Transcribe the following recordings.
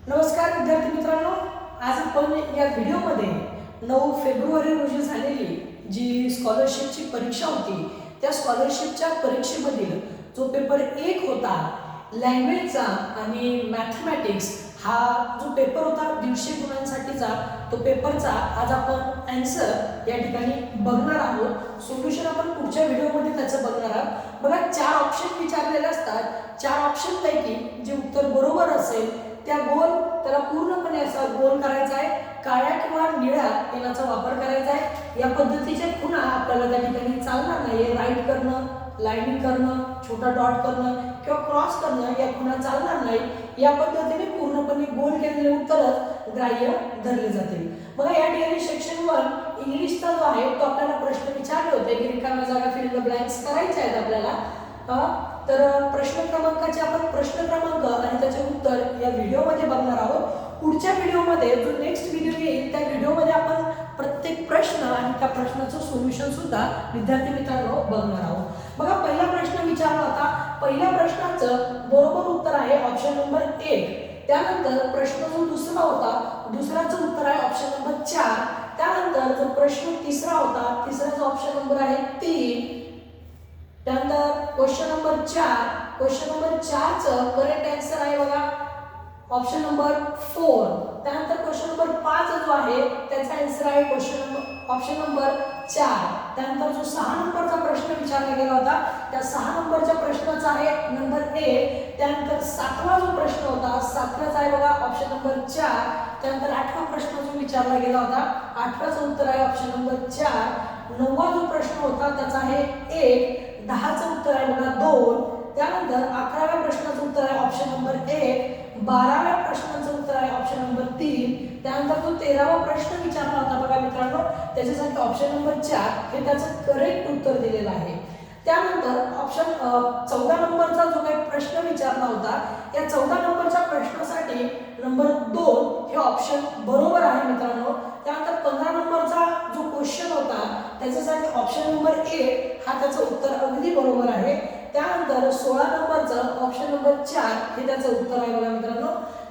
नमस्कार विद्यार्थी मित्रांनो, आज आपण या व्हिडिओमध्ये 9 फेब्रुवारी रोजी झालेली जी स्कॉलरशिपची परीक्षा होती त्या स्कॉलरशिपच्या परीक्षेमधील जो पेपर 1 होता लँग्वेजचा आणि मॅथमॅटिक्स हा जो पेपर होता 150 गुणांसाठीचा तो पेपरचा आज आपण आन्सर या ठिकाणी बघणार आहोत। सोल्युशन आपण पुढच्या व्हिडिओमध्ये त्याचं बघणार आहोत। बघा 4 ऑप्शन विचारलेले असतात। 4 ऑप्शन पैकी जे उत्तर बरोबर असेल त्या गोल त्याला पूर्णपणे असा गोल करायचा आहे, काळ्या किंवा निळ्या पेनाचा वापर करायचा आहे। या पद्धतीचे खुणा आपल्याला त्या ठिकाणी चालणार नाही। राईट करणं, लाईनिंग करणं, छोटा डॉट करणं किंवा क्रॉस करणं या खुणा चालणार नाही। या पद्धतीने पूर्णपणे गोल केलेले उत्तरच ग्राह्य धरले जातील। बघा या ठिकाणी सेक्शन 1 इंग्लिशचा जो आहे तो आपल्याला प्रश्न विचारले होते की रिकाम्या जागा फिल द ब्लँक्स करायचे आहेत आपल्याला। तर प्रश्न क्रमांकाचे आपण प्रश्न क्रमांक आणि त्याचे उत्तर या व्हिडिओमध्ये बघणार आहोत। पुढच्या व्हिडिओमध्ये जो नेक्स्ट व्हिडिओ येईल त्या व्हिडिओमध्ये आपण प्रत्येक प्रश्न आणि त्या प्रश्नाचं सोल्युशन सुद्धा विद्यार्थी मित्रांनो बघणार आहोत। बघा पहिला प्रश्न विचारला होता, पहिल्या प्रश्नाचं बरोबर उत्तर आहे ऑप्शन नंबर 1। त्यानंतर प्रश्न जो दुसरा होता दुसऱ्याचं उत्तर आहे ऑप्शन नंबर 4। त्यानंतर जो प्रश्न तिसरा होता तिसऱ्याचा ऑप्शन नंबर आहे 3। त्यानंतर क्वेश्चन नंबर 4, क्वेश्चन नंबर 4 चं करेक्ट आन्सर आहे बघा ऑप्शन नंबर 4। त्यानंतर क्वेश्चन नंबर 5 जो आहे त्याचा आन्सर आहे ऑप्शन नंबर 4। त्यानंतर जो 6 नंबरचा प्रश्न विचारला गेला होता त्या 6 नंबरच्या प्रश्नाचा आहे नंबर 1। त्यानंतर 7वा जो प्रश्न होता 7व्याचा आहे बघा ऑप्शन नंबर 4। त्यानंतर 8वा प्रश्न जो विचारला गेला होता 8व्याचं उत्तर आहे ऑप्शन नंबर 4। 9वा जो प्रश्न होता त्याचा आहे 1। 10चं उत्तर आहे बघा 2। त्यानंतर 11व्या प्रश्नाचं उत्तर आहे ऑप्शन नंबर 1। 12व्या प्रश्नाचं उत्तर आहे ऑप्शन नंबर 3। त्यानंतर जो 13वा प्रश्न विचारला होता बघा मित्रांनो त्याच्यासाठी ऑप्शन नंबर 4 हे त्याचं करेक्ट उत्तर दिलेलं आहे। त्यानंतर ऑप्शन 14 नंबरचा जो काही प्रश्न विचारला होता या 14 नंबरच्या प्रश्नासाठी नंबर 2 हे ऑप्शन बरोबर आहे मित्रांनो। त्यानंतर 15 नंबरचा जो क्वेश्चन होता त्याच्यासाठी ऑप्शन नंबर 1 हा त्याचं उत्तर अगदी बरोबर आहे। त्यानंतर 16 नंबरचं ऑप्शन नंबर 4 हे त्याचं उत्तर आहे बघा मित्रांनो।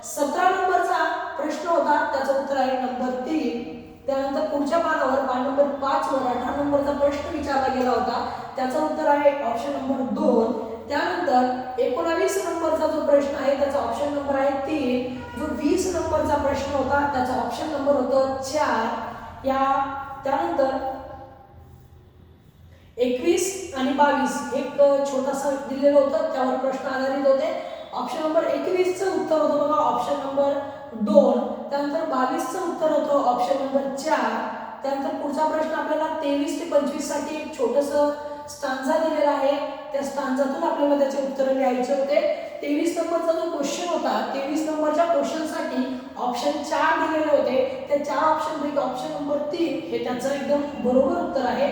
17 नंबरचा प्रश्न होता त्याचं उत्तर आहे नंबर 3। त्यानंतर पुढच्या पानावर पान नंबर 5 वर 18 नंबरचा प्रश्न विचारला गेला होता त्याचं उत्तर आहे ऑप्शन नंबर 2। त्यानंतर 19 नंबरचा जो प्रश्न आहे त्याचा ऑप्शन नंबर आहे 3। जो 20 नंबरचा प्रश्न होता त्याचा ऑप्शन नंबर होता 4। या त्यानंतर 21 आणि 22 एक छोटासा दिलेलं होतं त्यावर प्रश्न आधारित होते। ऑप्शन नंबर 21 चं उत्तर होतं बघा ऑप्शन नंबर 2। त्यानंतर 22 चं उत्तर होतं ऑप्शन नंबर 4। त्यानंतर पुढचा प्रश्न आपल्याला 23 ते 25 साठी एक छोटंसं स्टांजा दिलेला आहे त्या स्टांजातून आपल्याला त्याचे उत्तर लिहायचे होते। 23 नंबरचा जो क्वेश्चन होता 23 नंबरच्या क्वेश्चनसाठी ऑप्शन 4 दिलेले होते। त्या 4 ऑप्शन पैकी ऑप्शन नंबर 3 हे त्याचं एकदम बरोबर उत्तर आहे।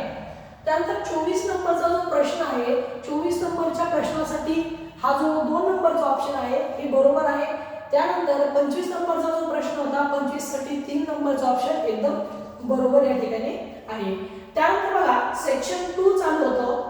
त्यानंतर 24 नंबरचा जो प्रश्न आहे 24 नंबरच्या प्रश्नासाठी हा जो 2 नंबरचा ऑप्शन आहे हे बरोबर आहे। त्यानंतर 25 नंबरचा जो प्रश्न होता 25 साठी 3 नंबरचा ऑप्शन एकदम बरोबर या ठिकाणी आहे। त्यानंतर बघा सेक्शन 2 चालू होतं